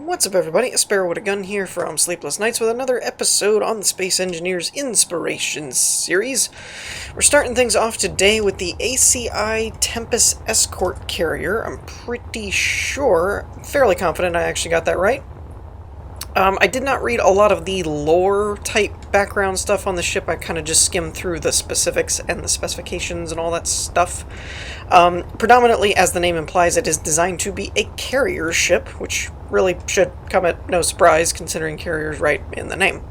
What's up, everybody? A Sparrow with a Gun here from Sleepless Nights with another episode on the Space Engineers Inspiration series. We're starting things off today with the ACI Tempest Escort Carrier. I'm pretty sure, fairly confident I actually got that right. I did not read a lot of the lore-type background stuff on the ship. I kind of just skimmed through the specifics and the specifications and all that stuff. Predominantly, as the name implies, it is designed to be a carrier ship, which really should come at no surprise, considering carrier's right in the name.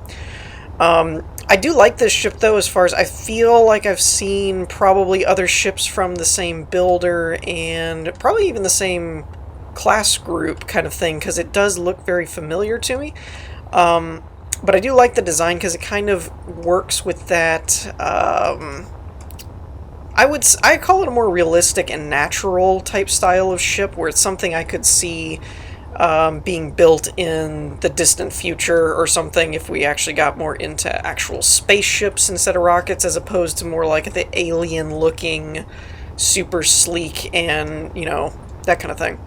I do like this ship, though, as far as I feel like I've seen probably other ships from the same builder and probably even the same class group kind of thing, because it does look very familiar to me. But I do like the design because it kind of works with that, I call it a more realistic and natural type style of ship, where it's something I could see being built in the distant future or something if we actually got more into actual spaceships instead of rockets, as opposed to more like the alien looking, super sleek and, you know, that kind of thing.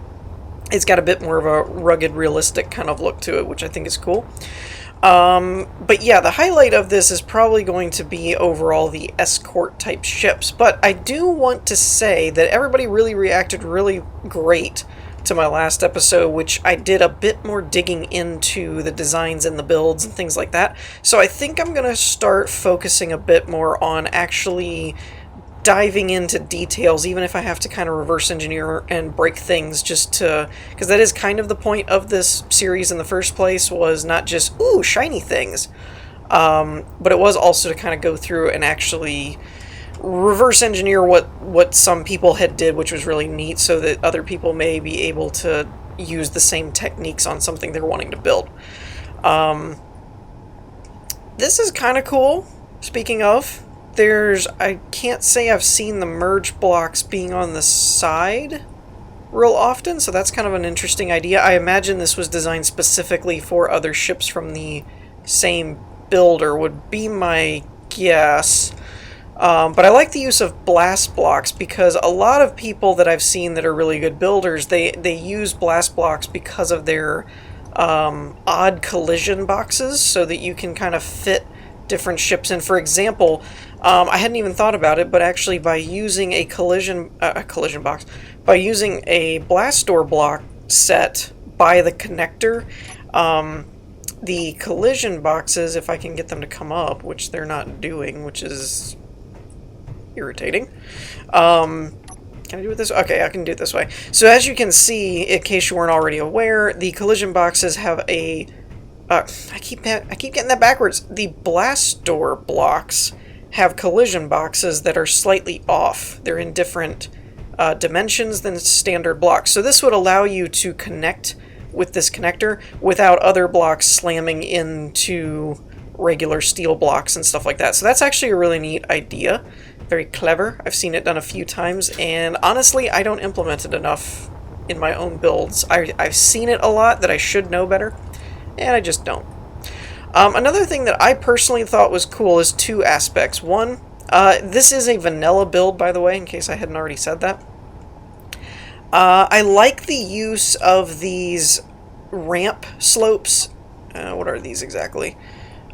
It's got a bit more of a rugged, realistic kind of look to it, which I think is cool. But yeah, the highlight of this is probably going to be overall the escort type ships. But I do want to say that everybody really reacted really great to my last episode, which I did a bit more digging into the designs and the builds and things like that. So I think I'm going to start focusing a bit more on actually diving into details, even if I have to kind of reverse engineer and break things, just to, because that is kind of the point of this series in the first place, was not just, ooh, shiny things, but it was also to kind of go through and actually reverse engineer what some people had did, which was really neat, so that other people may be able to use the same techniques on something they're wanting to build. This is kind of cool. Speaking of, I can't say I've seen the merge blocks being on the side real often, so that's kind of an interesting idea. I imagine this was designed specifically for other ships from the same builder, would be my guess. But I like the use of blast blocks, because a lot of people that I've seen that are really good builders, they use blast blocks because of their odd collision boxes, so that you can kind of fit different ships in. For example, I hadn't even thought about it, but actually by using a collision box, by using a blast door block set by the connector, the collision boxes, if I can get them to come up, which they're not doing, which is irritating. Can I do it this way? Okay, I can do it this way. So as you can see, in case you weren't already aware, the collision boxes have a I keep getting that backwards. The blast door blocks have collision boxes that are slightly off. They're in different dimensions than standard blocks. So this would allow you to connect with this connector without other blocks slamming into regular steel blocks and stuff like that. So that's actually a really neat idea. Very clever. I've seen it done a few times, and honestly, I don't implement it enough in my own builds. I've seen it a lot that I should know better, and I just don't. Another thing that I personally thought was cool is two aspects. One, this is a vanilla build, by the way, in case I hadn't already said that. I like the use of these ramp slopes. What are these exactly?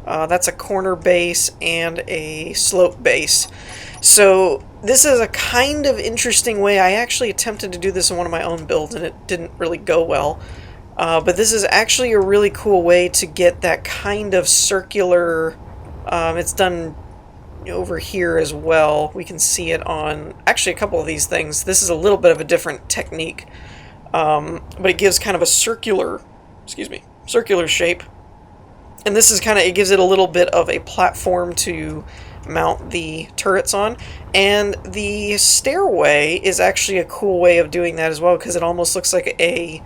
That's a corner base and a slope base. So this is a kind of interesting way. I actually attempted to do this in one of my own builds, and it didn't really go well. But this is actually a really cool way to get that kind of circular, it's done over here as well. We can see it on actually a couple of these things. This is a little bit of a different technique, but it gives kind of a circular shape. And this is kind of, it gives it a little bit of a platform to mount the turrets on. And the stairway is actually a cool way of doing that as well, because it almost looks like a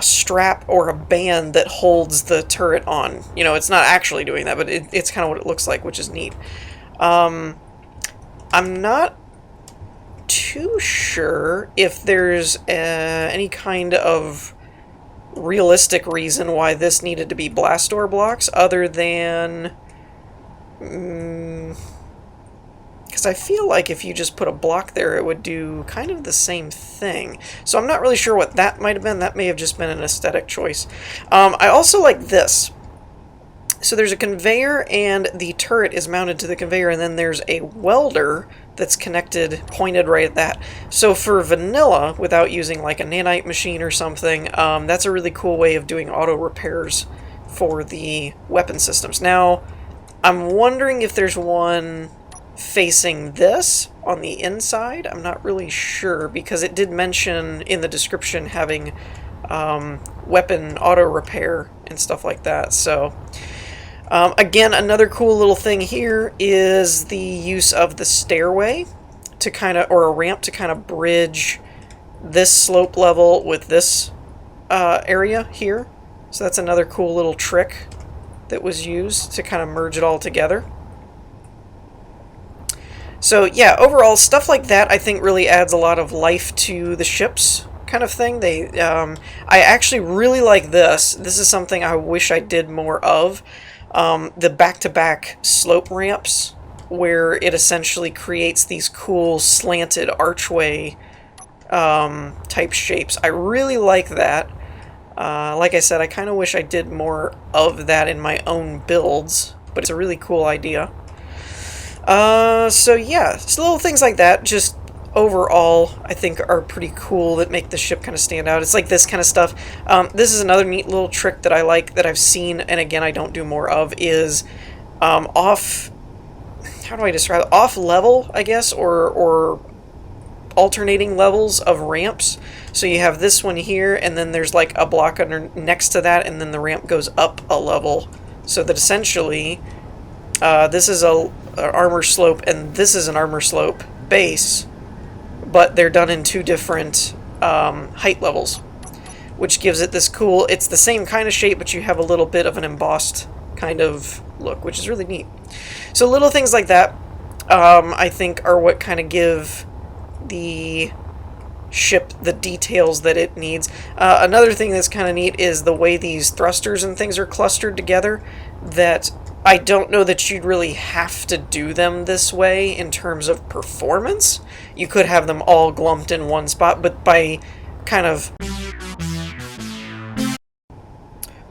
strap or a band that holds the turret on. You know, it's not actually doing that, but it's kind of what it looks like, which is neat. I'm not too sure if there's any kind of realistic reason why this needed to be blast door blocks, other than because because I feel like if you just put a block there, it would do kind of the same thing. So I'm not really sure what that might have been. That may have just been an aesthetic choice. I also like this. So there's a conveyor, and the turret is mounted to the conveyor, and then there's a welder that's connected, pointed right at that. So for vanilla, without using like a nanite machine or something, that's a really cool way of doing auto repairs for the weapon systems. Now, I'm wondering if there's one facing this on the inside. I'm not really sure, because it did mention in the description having weapon auto repair and stuff like that. So again, another cool little thing here is the use of the stairway to kind of, or a ramp to kind of bridge this slope level with this area here. So that's another cool little trick that was used to kind of merge it all together. So yeah, overall, stuff like that I think really adds a lot of life to the ships kind of thing. I actually really like this. This is something I wish I did more of. The back-to-back slope ramps, where it essentially creates these cool slanted archway type shapes. I really like that. Like I said, I kind of wish I did more of that in my own builds, but it's a really cool idea. So yeah, so little things like that, just overall, I think are pretty cool, that make the ship kind of stand out. It's like this kind of stuff. This is another neat little trick that I like, that I've seen, and again, I don't do more of, is off, how do I describe it? Off level, I guess, or alternating levels of ramps. So you have this one here, and then there's like a block under next to that, and then the ramp goes up a level, so that essentially this is a armor slope, and this is an armor slope base, but they're done in two different height levels, which gives it this cool, it's the same kind of shape, but you have a little bit of an embossed kind of look, which is really neat. So little things like that, I think, are what kind of give the ship the details that it needs. Another thing that's kind of neat is the way these thrusters and things are clustered together, that I don't know that you'd really have to do them this way in terms of performance. You could have them all glumped in one spot, but by kind of...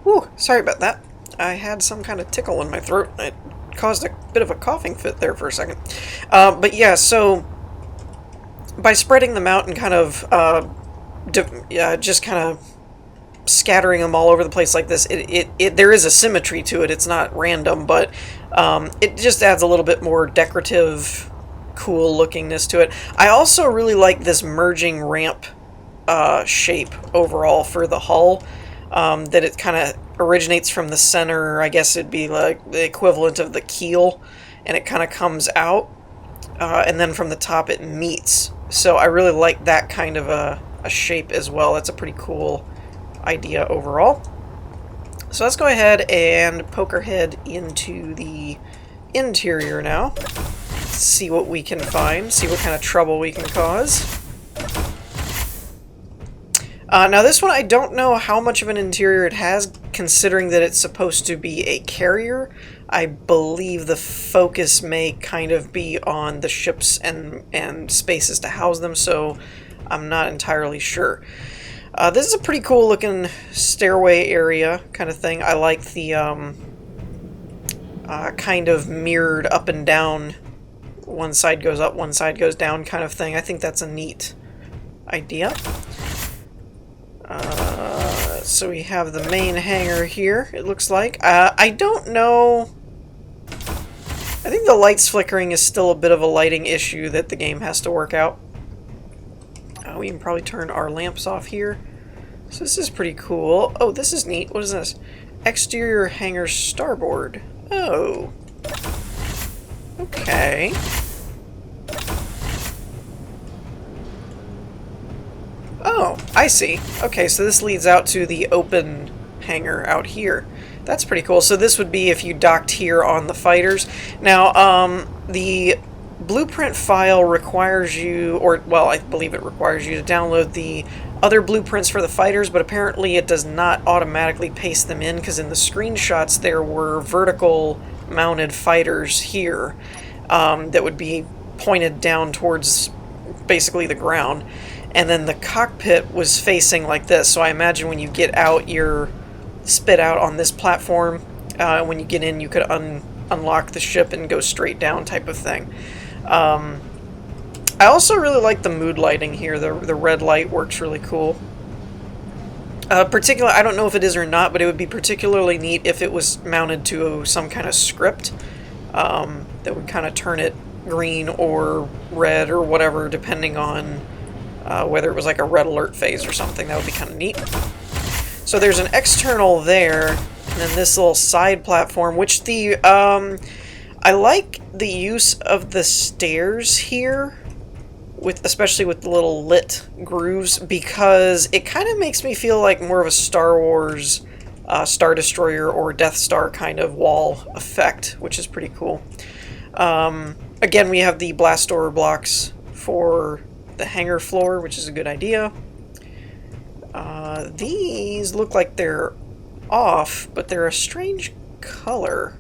Whew, sorry about that. I had some kind of tickle in my throat. It caused a bit of a coughing fit there for a second. But yeah, so by spreading them out and kind of just kind of scattering them all over the place like this, there is a symmetry to it. It's not random, but it just adds a little bit more decorative, cool lookingness to it. I also really like this merging ramp shape overall for the hull, that it kind of originates from the center. I guess it'd be like the equivalent of the keel, and it kind of comes out, and then from the top it meets. So I really like that kind of a shape as well. That's a pretty cool idea overall. So let's go ahead and poke our head into the interior now. See what we can find, see what kind of trouble we can cause. Now this one, I don't know how much of an interior it has, considering that it's supposed to be a carrier. I believe the focus may kind of be on the ships and spaces to house them, so I'm not entirely sure. This is a pretty cool looking stairway area kind of thing. I like the kind of mirrored up and down, one side goes up, one side goes down kind of thing. I think that's a neat idea. So we have the main hangar here, it looks like. I don't know. I think the lights flickering is still a bit of a lighting issue that the game has to work out. We can probably turn our lamps off here. So this is pretty cool. Oh, this is neat. What is this? Exterior hangar starboard. Oh. Okay. Oh, I see. Okay, so this leads out to the open hangar out here. That's pretty cool. So this would be if you docked here on the fighters. Now, the blueprint file requires you, or, well, I believe it requires you to download the other blueprints for the fighters, but apparently it does not automatically paste them in, because in the screenshots there were vertical mounted fighters here that would be pointed down towards basically the ground. And then the cockpit was facing like this. So I imagine when you get out, you're spit out on this platform. When you get in, you could unlock the ship and go straight down type of thing. I also really like the mood lighting here. The red light works really cool. I don't know if it is or not, but it would be particularly neat if it was mounted to some kind of script that would kind of turn it green or red or whatever, depending on whether it was like a red alert phase or something. That would be kind of neat. So there's an external there, and then this little side platform, which I like the use of the stairs here, especially with the little lit grooves, because it kind of makes me feel like more of a Star Wars Star Destroyer or Death Star kind of wall effect, which is pretty cool. Again, we have the blast door blocks for the hangar floor, which is a good idea. These look like they're off, but they're a strange color.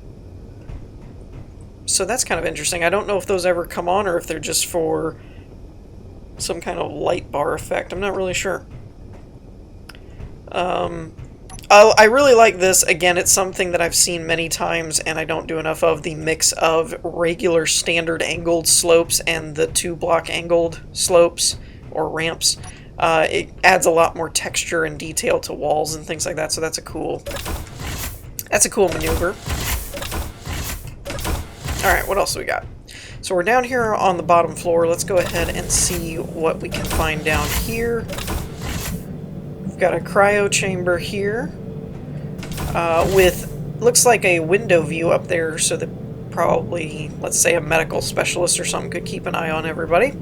So that's kind of interesting. I don't know if those ever come on or if they're just for some kind of light bar effect. I'm not really sure. I really like this. Again, it's something that I've seen many times and I don't do enough of, the mix of regular standard angled slopes and the 2-block angled slopes or ramps. It adds a lot more texture and detail to walls and things like that, so that's a cool maneuver. Alright, what else do we got? So we're down here on the bottom floor. Let's go ahead and see what we can find down here. We've got a cryo chamber here with, looks like a window view up there, so that probably, let's say, a medical specialist or something could keep an eye on everybody.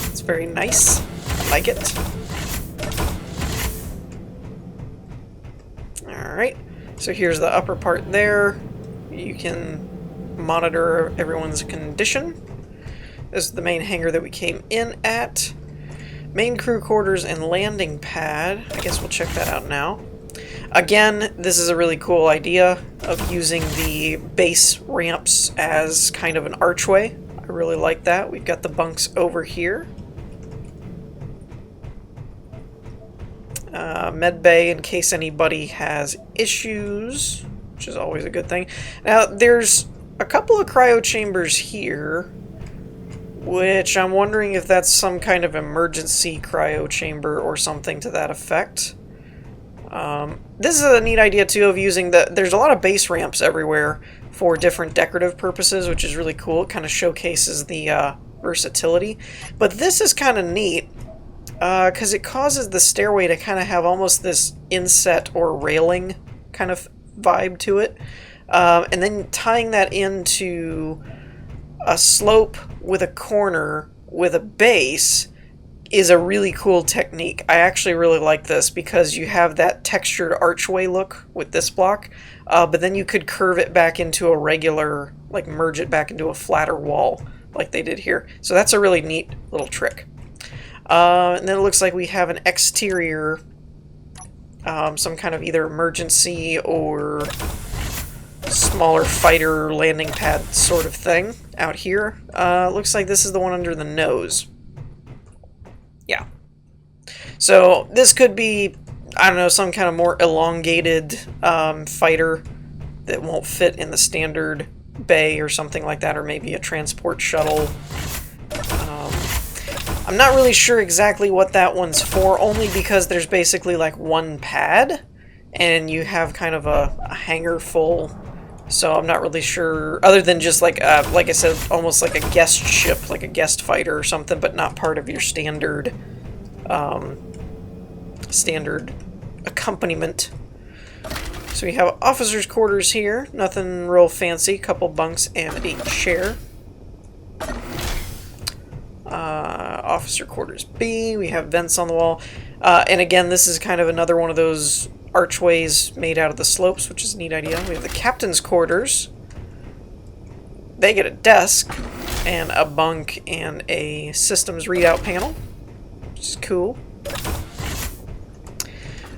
It's very nice. I like it. Alright, so here's the upper part there. You can monitor everyone's condition. This is the main hangar that we came in at. Main crew quarters and landing pad. I guess we'll check that out now. Again, this is a really cool idea of using the base ramps as kind of an archway. I really like that. We've got the bunks over here. Med bay in case anybody has issues, which is always a good thing. Now, there's a couple of cryo chambers here, which I'm wondering if that's some kind of emergency cryo chamber or something to that effect. This is a neat idea too of using there's a lot of base ramps everywhere for different decorative purposes, which is really cool. It kind of showcases the versatility. But this is kind of neat because it causes the stairway to kind of have almost this inset or railing kind of vibe to it. And then tying that into a slope with a corner with a base is a really cool technique. I actually really like this because you have that textured archway look with this block, but then you could curve it back into a regular, like merge it back into a flatter wall like they did here. So that's a really neat little trick. And then it looks like we have an exterior, some kind of either emergency or smaller fighter landing pad sort of thing out here. Looks like this is the one under the nose. Yeah. So this could be, I don't know, some kind of more elongated fighter that won't fit in the standard bay or something like that, or maybe a transport shuttle. I'm not really sure exactly what that one's for, only because there's basically like one pad and you have kind of a hangar full. So I'm not really sure, other than just like I said, almost like a guest ship, like a guest fighter or something, but not part of your standard standard accompaniment. So we have officers' quarters here, nothing real fancy, couple bunks and a chair. Officer quarters B, we have vents on the wall, and again, this is kind of another one of those archways made out of the slopes, which is a neat idea. We have the captain's quarters. They get a desk and a bunk and a systems readout panel, which is cool.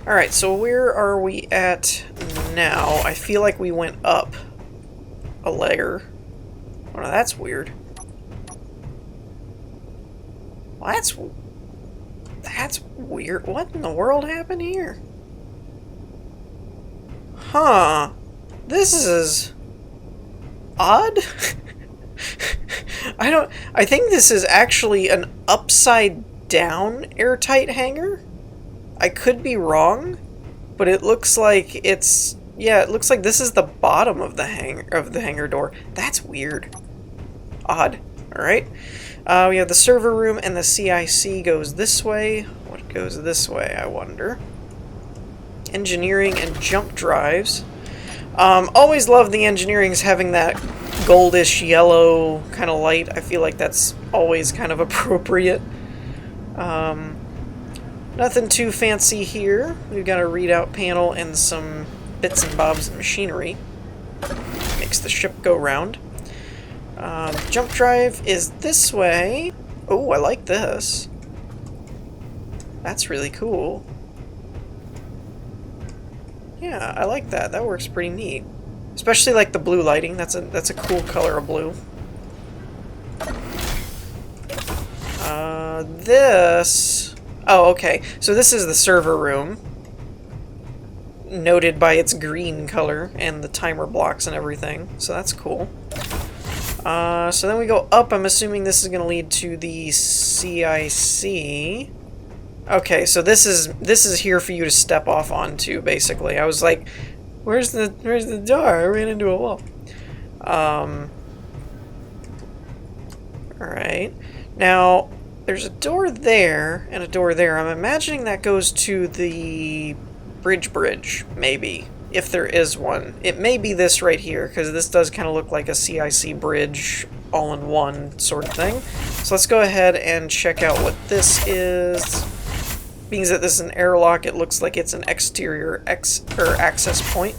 Alright, so where are we at now? I feel like we went up a layer. Oh, no, that's weird. Well, that's weird. What in the world happened here? Huh. This is odd. I think this is actually an upside down airtight hangar. I could be wrong, but it looks like it's, yeah, it looks like this is the bottom of the hangar door. That's weird. Odd. All right. We have the server room, and the CIC goes this way. What goes this way, I wonder? Engineering and jump drives. Always love the engineering's having that goldish yellow kind of light. I feel like that's always kind of appropriate. Nothing too fancy here. We've got a readout panel and some bits and bobs of machinery. Makes the ship go round. Jump drive is this way. Oh, I like this. That's really cool. Yeah, I like that. That works pretty neat. Especially like the blue lighting. That's a cool color of blue. This... Oh, okay. So this is the server room. Noted by its green color and the timer blocks and everything. So that's cool. So then we go up. I'm assuming this is going to lead to the CIC. Okay, so this is here for you to step off onto, basically. I was like, where's the door? I ran into a wall. Alright. Now, there's a door there and a door there. I'm imagining that goes to the bridge, maybe. If there is one. It may be this right here, because this does kind of look like a CIC bridge all-in-one sort of thing. So let's go ahead and check out what this is. Being that this is an airlock, it looks like it's an exterior access point.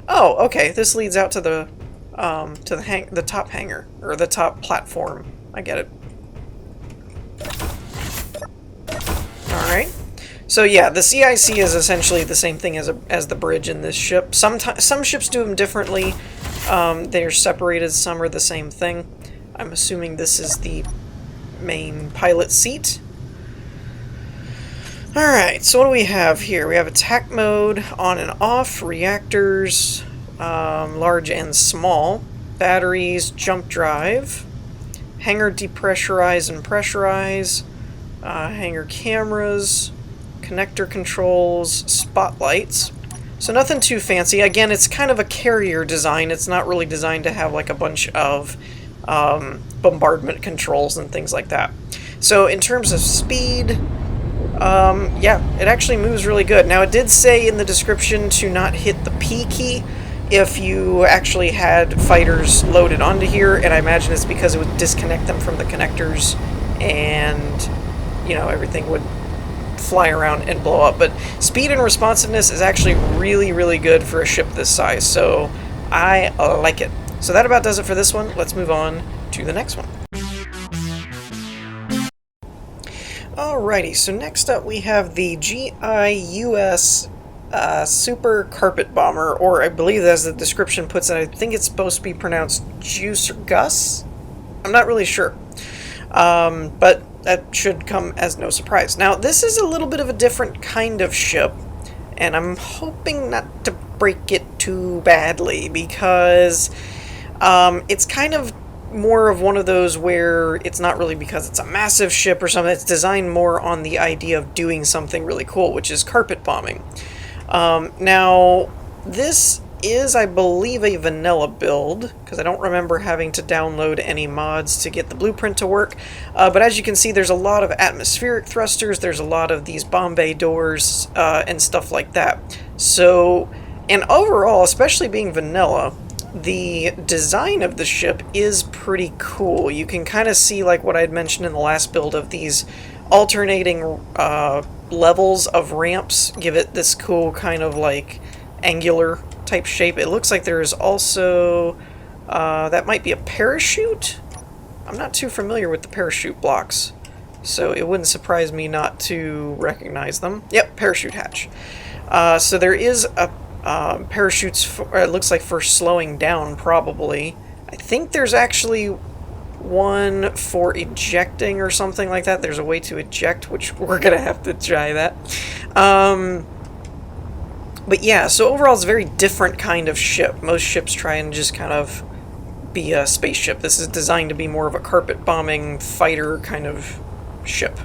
Oh, okay. This leads out to the top hangar, or the top platform. I get it. All right. So yeah, the CIC is essentially the same thing as the bridge in this ship. Some ships do them differently. They're separated. Some are the same thing. I'm assuming this is the main pilot seat. Alright, so what do we have here? We have attack mode, on and off, reactors, large and small, batteries, jump drive, hangar depressurize and pressurize, hangar cameras, connector controls, spotlights. So nothing too fancy. Again, it's kind of a carrier design. It's not really designed to have like a bunch of bombardment controls and things like that. So in terms of speed... yeah, it actually moves really good. Now, it did say in the description to not hit the P key if you actually had fighters loaded onto here, and I imagine it's because it would disconnect them from the connectors, and, you know, everything would fly around and blow up. But speed and responsiveness is actually really, really good for a ship this size, so I like it. So that about does it for this one. Let's move on to the next one. Alrighty, so next up we have the GIUS Super Carpet Bomber, or I believe as the description puts it, I think it's supposed to be pronounced Juice or Gus? I'm not really sure. But that should come as no surprise. Now, this is a little bit of a different kind of ship, and I'm hoping not to break it too badly, because it's kind of more of one of those where it's not really because it's a massive ship or something. It's designed more on the idea of doing something really cool, which is carpet bombing. Now, this is, I believe, a vanilla build, because I don't remember having to download any mods to get the blueprint to work. But as you can see, there's a lot of atmospheric thrusters, there's a lot of these bomb bay doors, and stuff like that. So, and overall, especially being vanilla, the design of the ship is pretty cool. You can kind of see, like what I had mentioned in the last build, of these alternating levels of ramps give it this cool kind of like angular type shape. It looks like there is also that might be a parachute. I'm not too familiar with the parachute blocks, so it wouldn't surprise me not to recognize them. Yep, parachute hatch. So there is a parachutes, it looks like for slowing down, probably. I think there's actually one for ejecting or something like that. There's a way to eject, which we're going to have to try that. But yeah, so overall it's a very different kind of ship. Most ships try and just kind of be a spaceship. This is designed to be more of a carpet bombing fighter kind of ship.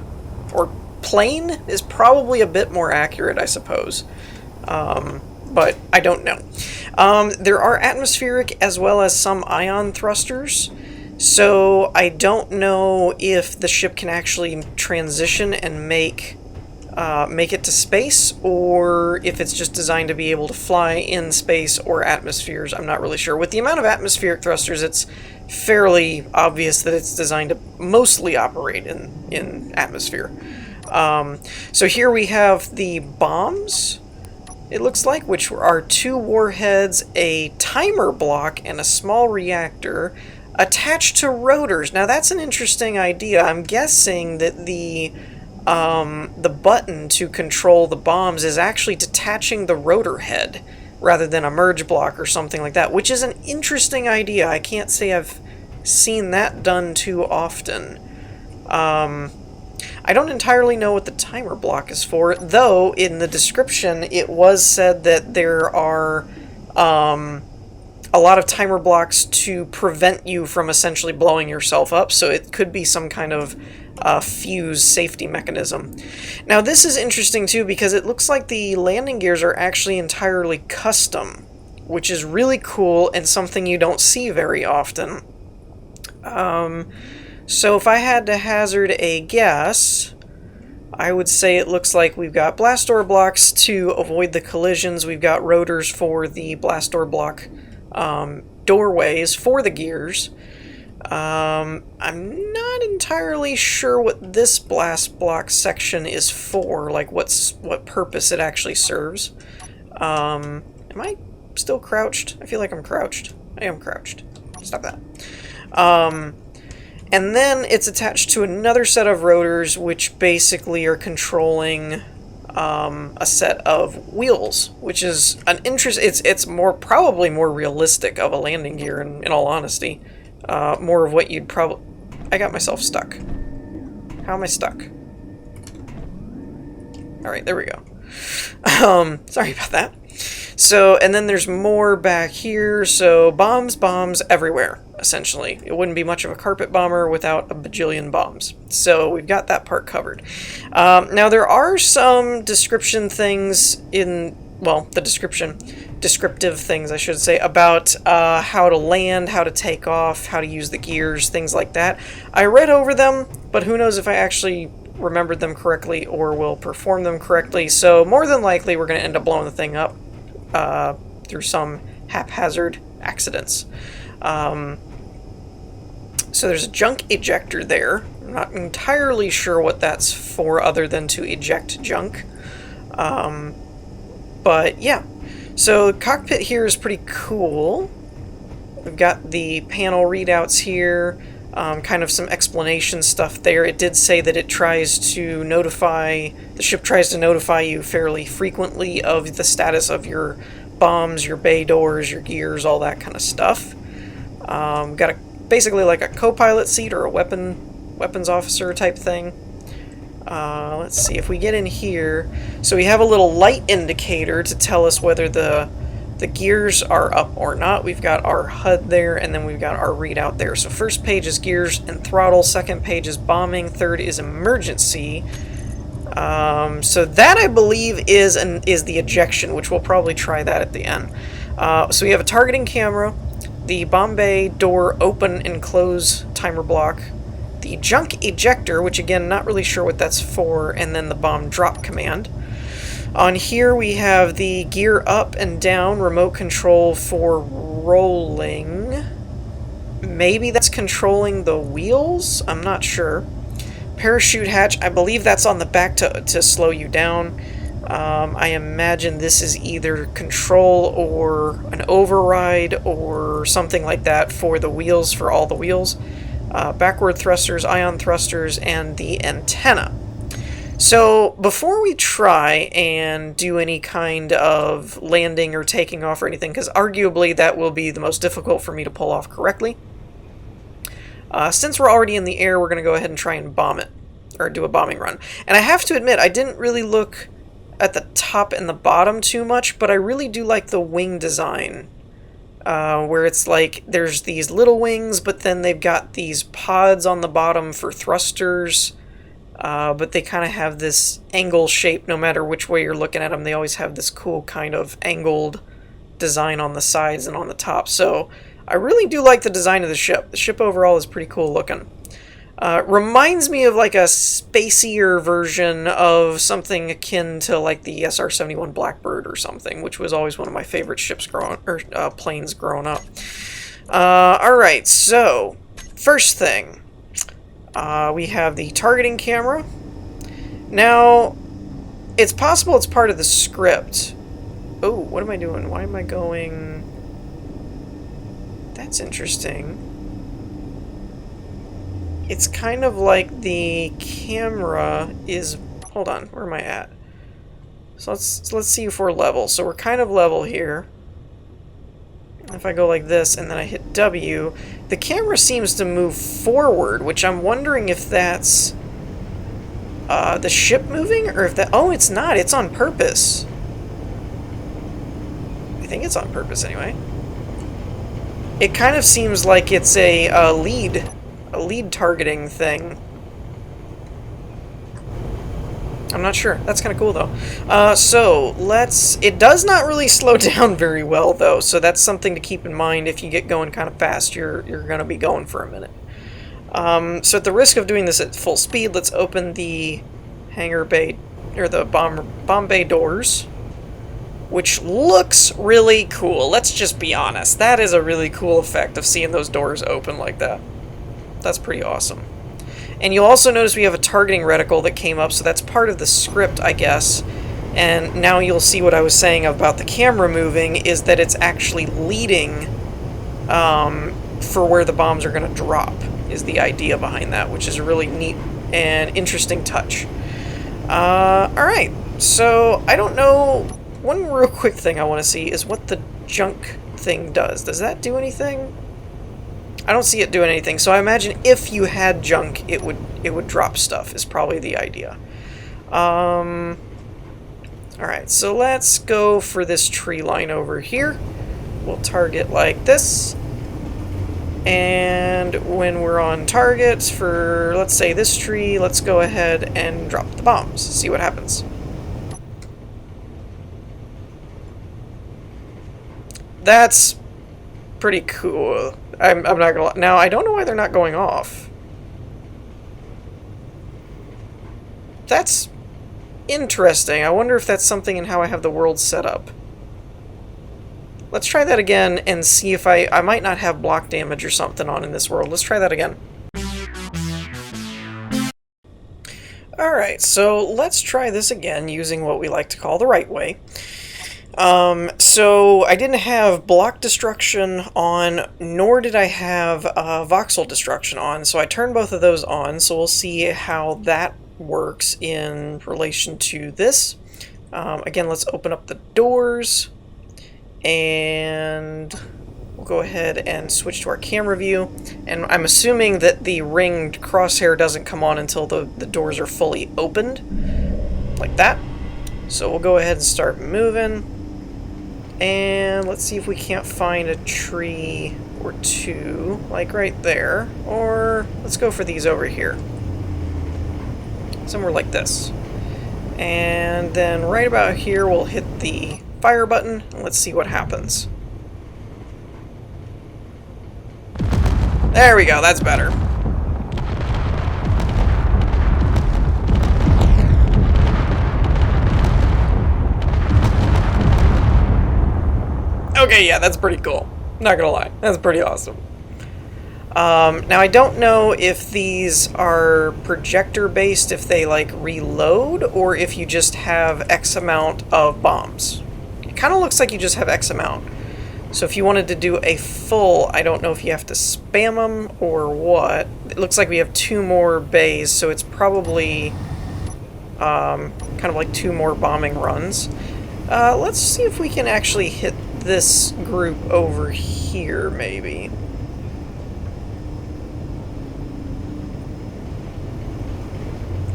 Or plane is probably a bit more accurate, I suppose. But I don't know. There are atmospheric as well as some ion thrusters. So I don't know if the ship can actually transition and make it to space, or if it's just designed to be able to fly in space or atmospheres. I'm not really sure. With the amount of atmospheric thrusters, it's fairly obvious that it's designed to mostly operate in atmosphere. So here we have the bombs, it looks like, which are 2 warheads, a timer block, and a small reactor attached to rotors. Now that's an interesting idea. I'm guessing that the button to control the bombs is actually detaching the rotor head rather than a merge block or something like that, which is an interesting idea. I can't say I've seen that done too often. I don't entirely know what the timer block is for, though in the description it was said that there are a lot of timer blocks to prevent you from essentially blowing yourself up, so it could be some kind of fuse safety mechanism. Now this is interesting too, because it looks like the landing gears are actually entirely custom, which is really cool and something you don't see very often. So if I had to hazard a guess, I would say it looks like we've got blast door blocks to avoid the collisions. We've got rotors for the blast door block doorways for the gears. I'm not entirely sure what this blast block section is for, like what purpose it actually serves. Am I still crouched? I feel like I'm crouched. I am crouched. Stop that. And then it's attached to another set of rotors, which basically are controlling a set of wheels, which is an it's probably more realistic of a landing gear, in all honesty. More of what you'd probably... I got myself stuck. How am I stuck? Alright, there we go. Sorry about that. So, and then there's more back here, so bombs everywhere, essentially. It wouldn't be much of a carpet bomber without a bajillion bombs. So we've got that part covered. Now there are some description things in, well, descriptive things, I should say, about how to land, how to take off, how to use the gears, things like that. I read over them, but who knows if I actually remembered them correctly or will perform them correctly. So more than likely we're going to end up blowing the thing up through some haphazard accidents. So there's a junk ejector there. I'm not entirely sure what that's for other than to eject junk. But yeah, so the cockpit here is pretty cool. We've got the panel readouts here, kind of some explanation stuff there. It did say that it tries to notify, the ship tries to notify you fairly frequently of the status of your bombs, your bay doors, your gears, all that kind of stuff. Got basically like a co-pilot seat or a weapons officer type thing. Let's see if we get in here. So we have a little light indicator to tell us whether the gears are up or not. We've got our HUD there, and then we've got our readout there. So first page is gears and throttle, second page is bombing, third is emergency. So that, I believe, is the ejection, which we'll probably try that at the end. So we have a targeting camera, the bomb bay door open and close timer block, the junk ejector, which again, not really sure what that's for, and then the bomb drop command. On here we have the gear up and down remote control for rolling. Maybe that's controlling the wheels? I'm not sure. Parachute hatch, I believe that's on the back to slow you down. I imagine this is either control or an override or something like that for the wheels, for all the wheels. Backward thrusters, ion thrusters, and the antenna. So before we try and do any kind of landing or taking off or anything, because arguably that will be the most difficult for me to pull off correctly, Since we're already in the air, we're going to go ahead and try and bomb it, or do a bombing run. And I have to admit, I didn't really look at the top and the bottom too much, but I really do like the wing design, where it's like there's these little wings, but then they've got these pods on the bottom for thrusters, but they kind of have this angle shape no matter which way you're looking at them. They always have this cool kind of angled design on the sides and on the top. So I really do like the design of the ship. The ship overall is pretty cool looking. Reminds me of like a spacier version of something akin to like the SR-71 Blackbird or something, which was always one of my favorite ships planes growing up. Alright, so first thing, we have the targeting camera. Now, it's possible it's part of the script. Oh, what am I doing? Why am I going... That's interesting. It's kind of like the camera is... Hold on, where am I at? So let's see if we're level. So we're kind of level here. If I go like this and then I hit W, the camera seems to move forward, which I'm wondering if that's the ship moving, or if that... Oh, it's not. It's on purpose. I think it's on purpose anyway. It kind of seems like it's a lead targeting thing. I'm not sure. That's kind of cool though. So it does not really slow down very well though, so that's something to keep in mind. If you get going kind of fast, you're gonna be going for a minute. So at the risk of doing this at full speed, let's open the hangar bay, or the bomb bay doors, which looks really cool. Let's just be honest. That is a really cool effect of seeing those doors open like that. That's pretty awesome. And you'll also notice we have a targeting reticle that came up, so that's part of the script, I guess. And now you'll see what I was saying about the camera moving, is that it's actually leading for where the bombs are going to drop, is the idea behind that, which is a really neat and interesting touch. Alright, so I don't know... One real quick thing I want to see is what the junk thing does. Does that do anything? I don't see it doing anything, so I imagine if you had junk, it would drop stuff, is probably the idea. Alright, so let's go for this tree line over here. We'll target like this. And when we're on targets for, let's say, this tree, let's go ahead and drop the bombs. See what happens. That's pretty cool. I'm not gonna lie. Now, I don't know why they're not going off. That's interesting. I wonder if that's something in how I have the world set up. Let's try that again and see if I might not have block damage or something on in this world. Let's try that again. Alright, so let's try this again using what we like to call the right way. So I didn't have block destruction on, nor did I have voxel destruction on, so I turned both of those on, so we'll see how that works in relation to this. Again, let's open up the doors, and we'll go ahead and switch to our camera view, and I'm assuming that the ringed crosshair doesn't come on until the doors are fully opened, like that. So we'll go ahead and start moving. And let's see if we can't find a tree or two, like right there. Or let's go for these over here. Somewhere like this. And then right about here we'll hit the fire button, and let's see what happens. There we go, that's better. Okay, yeah, that's pretty cool. Not gonna lie, that's pretty awesome. Now I don't know if these are projector based, if they like reload, or if you just have X amount of bombs. It kind of looks like you just have X amount. So if you wanted to do a full, I don't know if you have to spam them or what. It looks like we have 2 more bays, so it's probably kind of like 2 more bombing runs. Let's see if we can actually hit this group over here, maybe.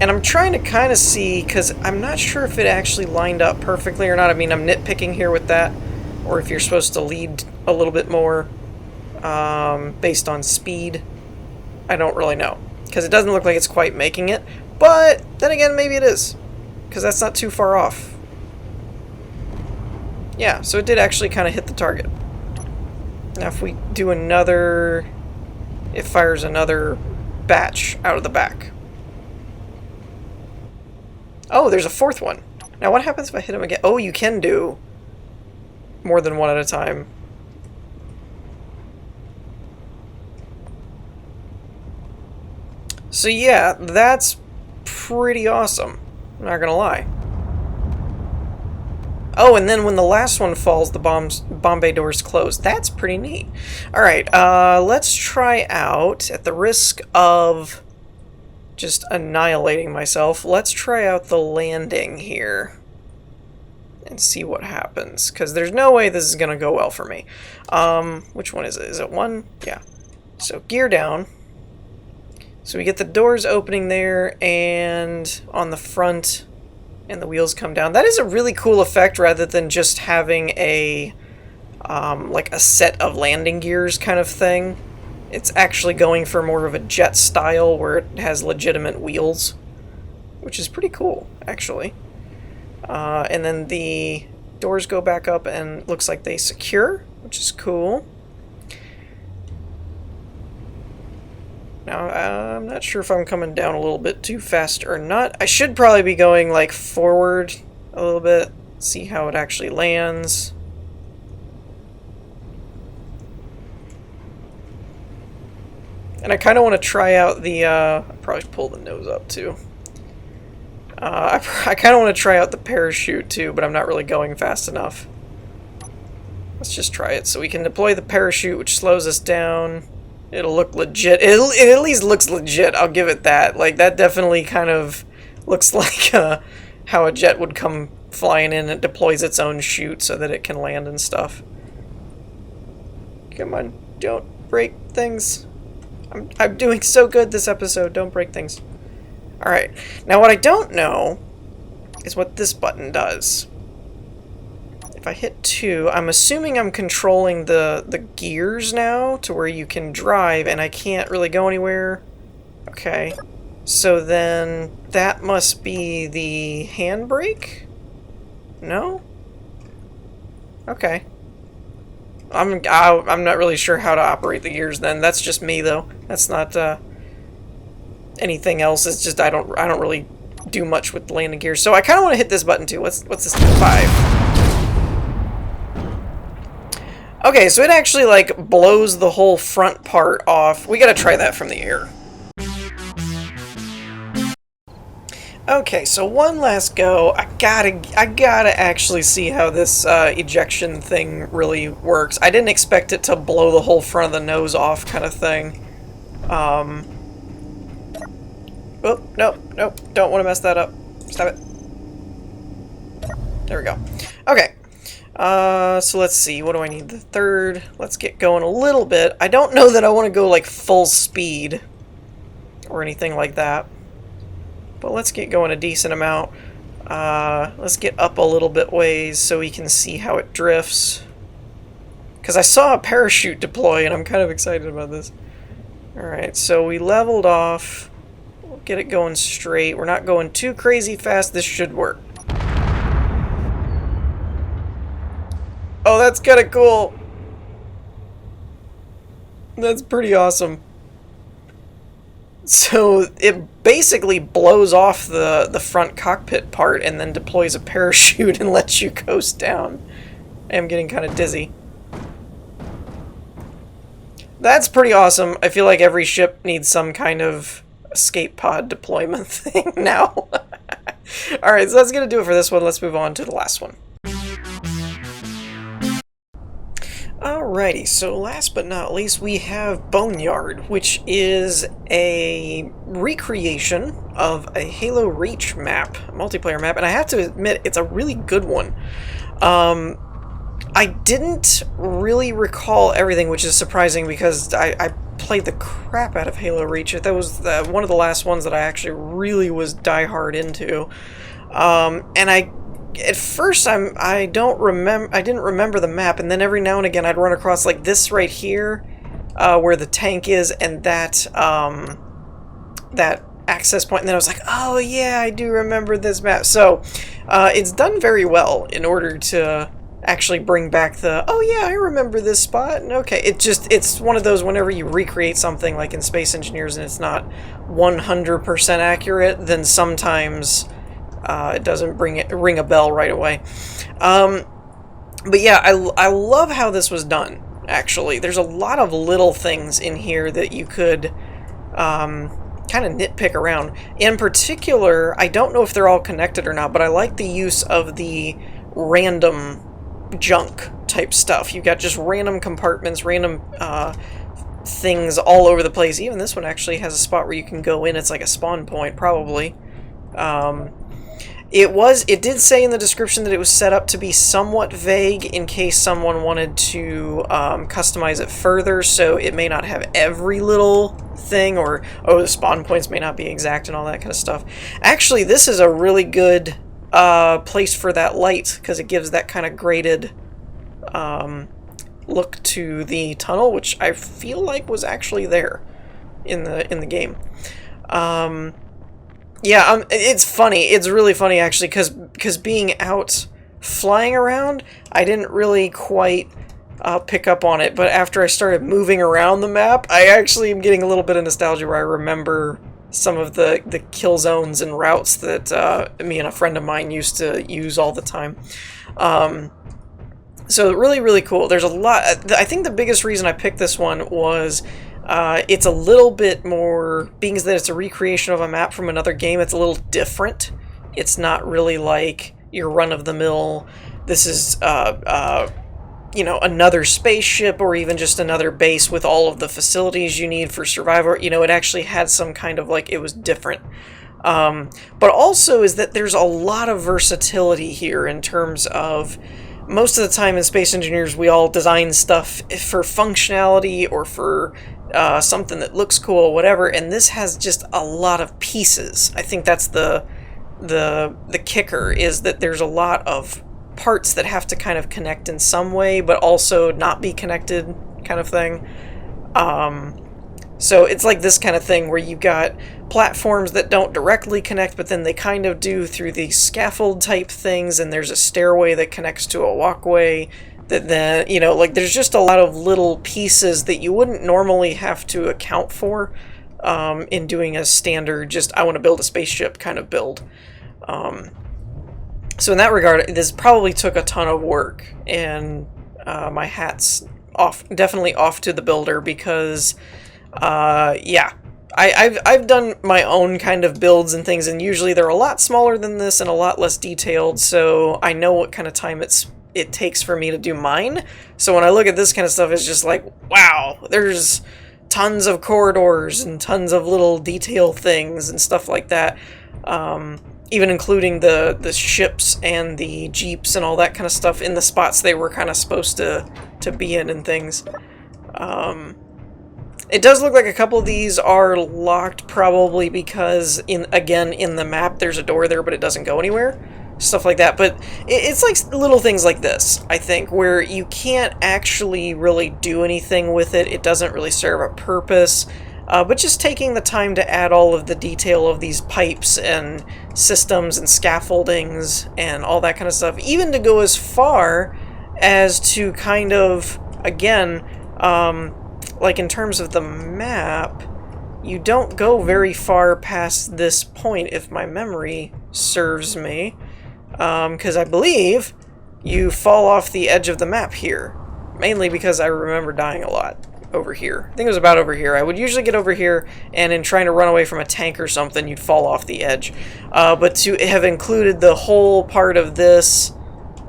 And I'm trying to kind of see, because I'm not sure if it actually lined up perfectly or not. I mean, I'm nitpicking here with that, or if you're supposed to lead a little bit more based on speed. I don't really know, because it doesn't look like it's quite making it. But then again, maybe it is, because that's not too far off. Yeah, so it did actually kind of hit the target. Now if we do another, it fires another batch out of the back. Oh, there's a fourth one. Now what happens if I hit him again? Oh, you can do more than one at a time. So yeah, that's pretty awesome. I'm not gonna lie. Oh, and then when the last one falls, the bomb bay doors close. That's pretty neat. Alright, let's try out, at the risk of just annihilating myself, let's try out the landing here and see what happens, because there's no way this is going to go well for me. Which one is it? Is it one? Yeah. So gear down. So we get the doors opening there, and on the front, and the wheels come down. That is a really cool effect, rather than just having a like a set of landing gears kind of thing. It's actually going for more of a jet style where it has legitimate wheels, which is pretty cool, actually. And then the doors go back up and looks like they secure, which is cool. Now, I'm not sure if I'm coming down a little bit too fast or not. I should probably be going, like, forward a little bit, see how it actually lands. And I kind of want to try out the, I'll probably pull the nose up, too. I kind of want to try out the parachute, too, but I'm not really going fast enough. Let's just try it. So we can deploy the parachute, which slows us down. It'll look legit. It at least looks legit, I'll give it that. Like, that definitely kind of looks like how a jet would come flying in. It deploys its own chute so that it can land and stuff. Come on, don't break things. I'm doing so good this episode, don't break things. Alright, now what I don't know is what this button does. If I hit 2, I'm assuming I'm controlling the gears now to where you can drive, and I can't really go anywhere. Okay, so then that must be the handbrake? No? Okay. I'm not really sure how to operate the gears then. That's just me though. That's not anything else. It's just I don't really do much with the landing gears. So I kind of want to hit this button too. What's this? 5. Okay, so it actually, like, blows the whole front part off. We gotta try that from the air. Okay, so one last go. I gotta actually see how this ejection thing really works. I didn't expect it to blow the whole front of the nose off kind of thing. Oh, no, don't want to mess that up. Stop it. There we go. Okay. So let's see, what do I need? The third. Let's get going a little bit. I don't know that I want to go like full speed or anything like that, but let's get going a decent amount. Let's get up a little bit ways so we can see how it drifts, because I saw a parachute deploy and I'm kind of excited about this. Alright, so we leveled off. We'll get it going straight. We're not going too crazy fast. This should work. Oh, that's kind of cool. That's pretty awesome. So it basically blows off the front cockpit part and then deploys a parachute and lets you coast down. I'm getting kind of dizzy. That's pretty awesome. I feel like every ship needs some kind of escape pod deployment thing now. Alright, so that's going to do it for this one. Let's move on to the last one. Alrighty, so last but not least, we have Boneyard, which is a recreation of a Halo Reach map, a multiplayer map, and I have to admit, it's a really good one. I didn't really recall everything, which is surprising because I played the crap out of Halo Reach. That was one of the last ones that I actually really was diehard into. And at first I didn't remember the map, and then every now and again I'd run across like this right here, where the tank is, and that access point, and then I was like, oh yeah, I do remember this map. So it's done very well in order to actually bring back the, oh yeah, I remember this spot. And okay, it's one of those, whenever you recreate something like in Space Engineers and it's not 100% accurate, then sometimes it doesn't ring a bell right away. But yeah, I love how this was done, actually. There's a lot of little things in here that you could kind of nitpick around. In particular, I don't know if they're all connected or not, but I like the use of the random junk type stuff. You got just random compartments, random things all over the place. Even this one actually has a spot where you can go in. It's like a spawn point, probably. It did say in the description that it was set up to be somewhat vague in case someone wanted to customize it further, so it may not have every little thing, or, oh, the spawn points may not be exact and all that kind of stuff. Actually, this is a really good place for that light, because it gives that kind of graded look to the tunnel, which I feel like was actually there in the game. Yeah, it's funny. It's really funny, actually, because being out flying around, I didn't really quite pick up on it. But after I started moving around the map, I actually am getting a little bit of nostalgia where I remember some of the kill zones and routes that me and a friend of mine used to use all the time. So really, really cool. There's a lot. I think the biggest reason I picked this one was it's a little bit more, being that it's a recreation of a map from another game, it's a little different. It's not really like your run-of-the-mill, this is, you know, another spaceship or even just another base with all of the facilities you need for survival. You know, it actually had some kind of, like, it was different. But also is that there's a lot of versatility here in terms of, most of the time in Space Engineers, we all design stuff for functionality or for something that looks cool, whatever, and this has just a lot of pieces. I think that's the kicker, is that there's a lot of parts that have to kind of connect in some way, but also not be connected, kind of thing. So it's like this kind of thing where you've got platforms that don't directly connect, but then they kind of do through these scaffold type things, and there's a stairway that connects to a walkway that then, you know, like, there's just a lot of little pieces that you wouldn't normally have to account for in doing a standard, just, I want to build a spaceship kind of build. So in that regard, this probably took a ton of work, and my hat's definitely off to the builder, because yeah, I've done my own kind of builds and things, and usually they're a lot smaller than this and a lot less detailed, so I know what kind of time it takes for me to do mine. So when I look at this kind of stuff, it's just like, wow, there's tons of corridors and tons of little detail things and stuff like that. Even including the ships and the jeeps and all that kind of stuff in the spots they were kind of supposed to be in and things. It does look like a couple of these are locked, probably because, again, in the map there's a door there, but it doesn't go anywhere. Stuff like that. But it's like little things like this, I think, where you can't actually really do anything with it. It doesn't really serve a purpose. But just taking the time to add all of the detail of these pipes and systems and scaffoldings and all that kind of stuff, even to go as far as to kind of, again, like in terms of the map, you don't go very far past this point, if my memory serves me, because I believe you fall off the edge of the map here, mainly because I remember dying a lot over here. I think it was about over here. I would usually get over here, and in trying to run away from a tank or something, you'd fall off the edge. But to have included the whole part of this,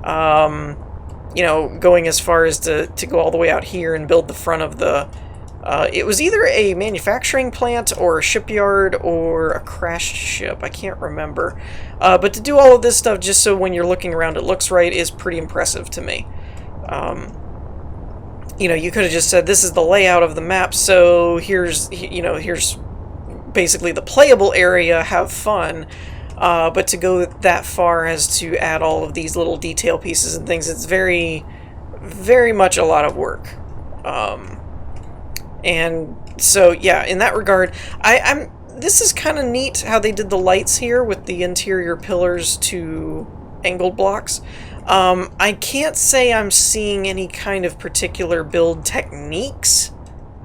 you know, going as far as to go all the way out here and build the front of the... it was either a manufacturing plant or a shipyard or a crashed ship. I can't remember. But to do all of this stuff just so when you're looking around it looks right is pretty impressive to me. You know, you could have just said, this is the layout of the map, so here's, you know, here's basically the playable area, have fun. But to go that far as to add all of these little detail pieces and things, it's very, very much a lot of work. And so, yeah, in that regard, this is kind of neat how they did the lights here with the interior pillars to angled blocks. I can't say I'm seeing any kind of particular build techniques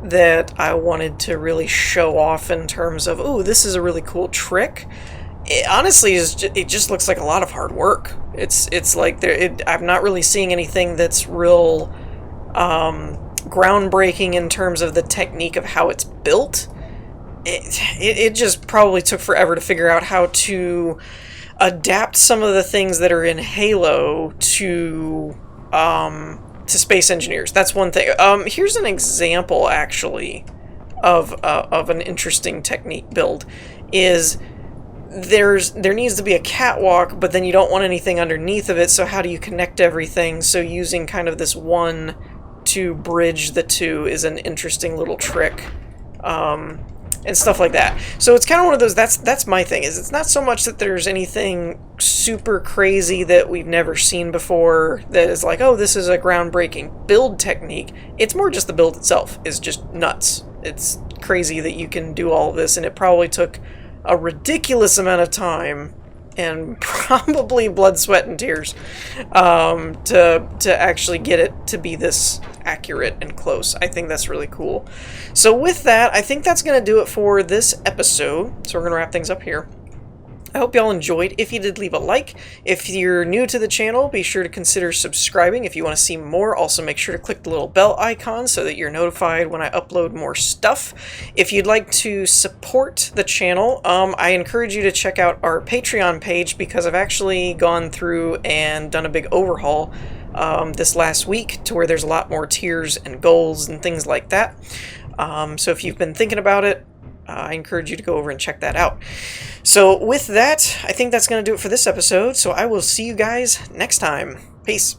that I wanted to really show off in terms of, ooh, this is a really cool trick. It honestly it just looks like a lot of hard work. It's like I'm not really seeing anything that's real groundbreaking in terms of the technique of how it's built. It just probably took forever to figure out how to adapt some of the things that are in Halo to Space Engineers. That's one thing. Here's an example, actually, of an interesting technique build. Is there needs to be a catwalk, but then you don't want anything underneath of it, so how do you connect everything? So using kind of this one to bridge the two is an interesting little trick. And stuff like that. So it's kind of one of those, that's my thing, is it's not so much that there's anything super crazy that we've never seen before that is like, oh, this is a groundbreaking build technique. It's more just the build itself is just nuts. It's crazy that you can do all of this, and it probably took a ridiculous amount of time and probably blood, sweat, and tears to actually get it to be this accurate and close. I think that's really cool. So with that, I think that's going to do it for this episode. So we're going to wrap things up here. I hope y'all enjoyed. If you did, leave a like. If you're new to the channel, be sure to consider subscribing if you want to see more. Also, make sure to click the little bell icon so that you're notified when I upload more stuff. If you'd like to support the channel, I encourage you to check out our Patreon page, because I've actually gone through and done a big overhaul this last week to where there's a lot more tiers and goals and things like that. So if you've been thinking about it, I encourage you to go over and check that out. So with that, I think that's going to do it for this episode. So I will see you guys next time. Peace.